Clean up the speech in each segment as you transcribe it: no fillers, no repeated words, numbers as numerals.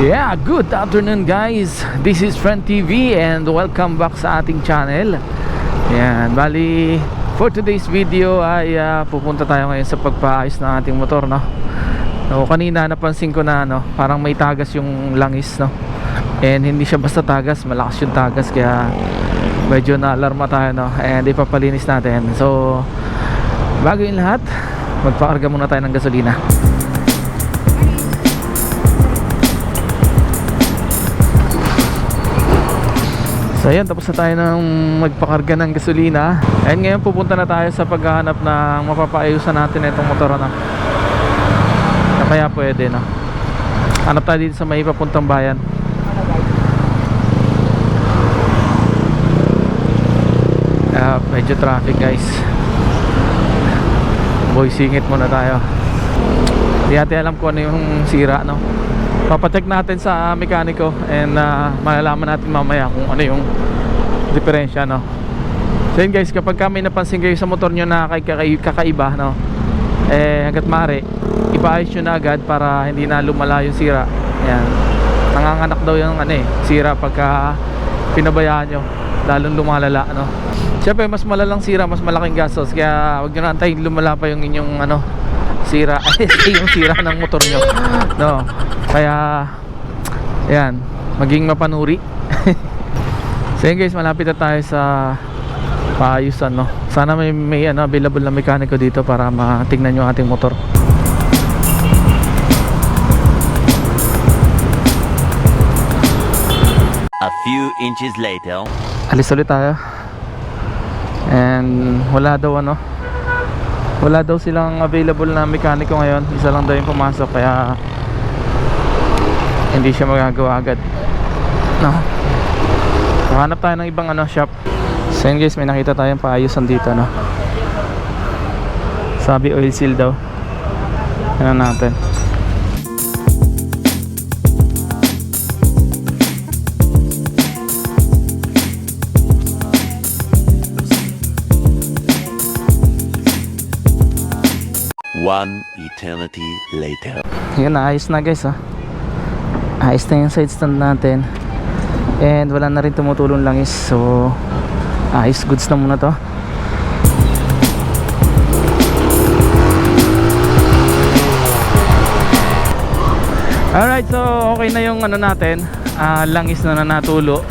Yeah, good afternoon guys. This is Friend TV and welcome back sa ating channel. Yan, bali for today's video ay pupunta tayo ngayon sa pagpaayos ng ating motor, no? So, kanina napansin ko na parang may tagas yung langis, no? And hindi siya basta tagas, malakas yung tagas, kaya medyo na-alarma tayo, no? And ipapalinis natin. So, bago yung lahat, magpakarga muna tayo ng gasolina. So ayan, tapos na tayo ng magpakarga ng gasolina. And ngayon pupunta na tayo sa paghahanap ng mapapaayusan natin itong motor, na kaya pwede, no? Hanap tayo dito sa may papuntang bayan. Medyo traffic guys. Boy, singit muna tayo. Hindi natin alam kung ano yung sira, no? Papacheck natin sa mekaniko and malalaman natin mamaya kung ano yung diferensya, no? So yun guys, kapag may napansin kayo sa motor nyo na kakaiba, no, hanggat maaari ipaayos nyo na agad para hindi na lumala yung sira. Ayan, nanganganak daw yung sira pagka pinabayaan nyo, lalong lumalala, no? Siyempre mas malalang sira, mas malaking gastos, kaya huwag nyo na antayin lumala pa yung inyong sira, yung sira ng motor nyo, no? Kaya ayan, maging mapanuri. So yun guys, malapit na tayo sa paayusan, no? Sana may available na mekaniko dito para matingnan yung ating motor. A few inches later. Alis ulit tayo. And wala daw silang available na mekaniko ngayon. Isa lang daw yung pumasok, kaya hindi siya magagawa agad, no? So, hanap tayo ng ibang shop. So yun guys, may nakita tayong paayusan dito, no? Sabi oil seal daw. Ano natin. One eternity later. Yun, ayos na guys, ayos na yung side stand natin. And wala na rin tumutulong langis. So ayos, goods na muna to. Alright, so okay na yung natin, langis na natulo.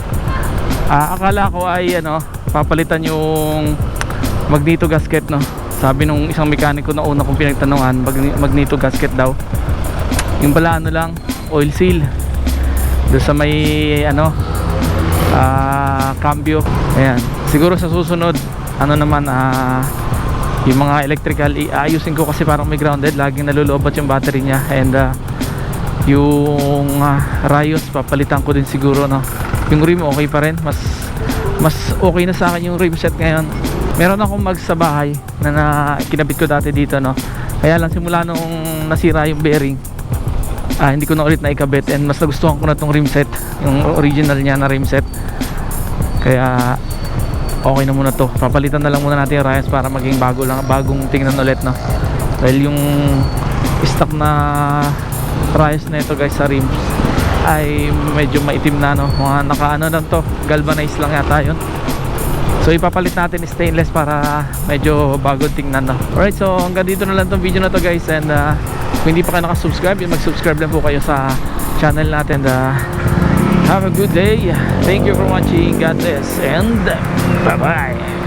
Akala ko ay papalitan yung magneto gasket, no? Sabi nung isang mekaniko na una kong pinagtanungan, magneto gasket daw. Yung pala lang, oil seal doon sa may cambio. Ayan, siguro sa susunod yung mga electrical iayusin ko, kasi parang may grounded, laging nalulobat yung battery niya. And yung rayos papalitan ko din siguro, no? Yung rim okay pa rin, mas okay na sa akin yung rim set ngayon. Meron akong mag sa bahay na kinabit ko dati dito, no? Kaya lang simula nung nasira yung bearing, hindi ko na ulit na ikabit, and mas nagustuhan ko na tong rim set, yung original niya na rim set. Kaya okay na muna to. Papalitan na lang muna natin yung rayos para maging bagong tingnan ulit, no? Dahil yung stock na rayos na ito guys sa rims ay medyo maitim na, no? Mga lang to, galvanized lang yata yun. So ipapalit natin stainless para medyo bagong tingnan, no? Alright, so hanggang dito na lang tong video na to guys. And kung hindi pa kayo nakasubscribe, mag-subscribe lang po kayo sa channel natin. Have a good day. Thank you for watching. God bless and bye bye.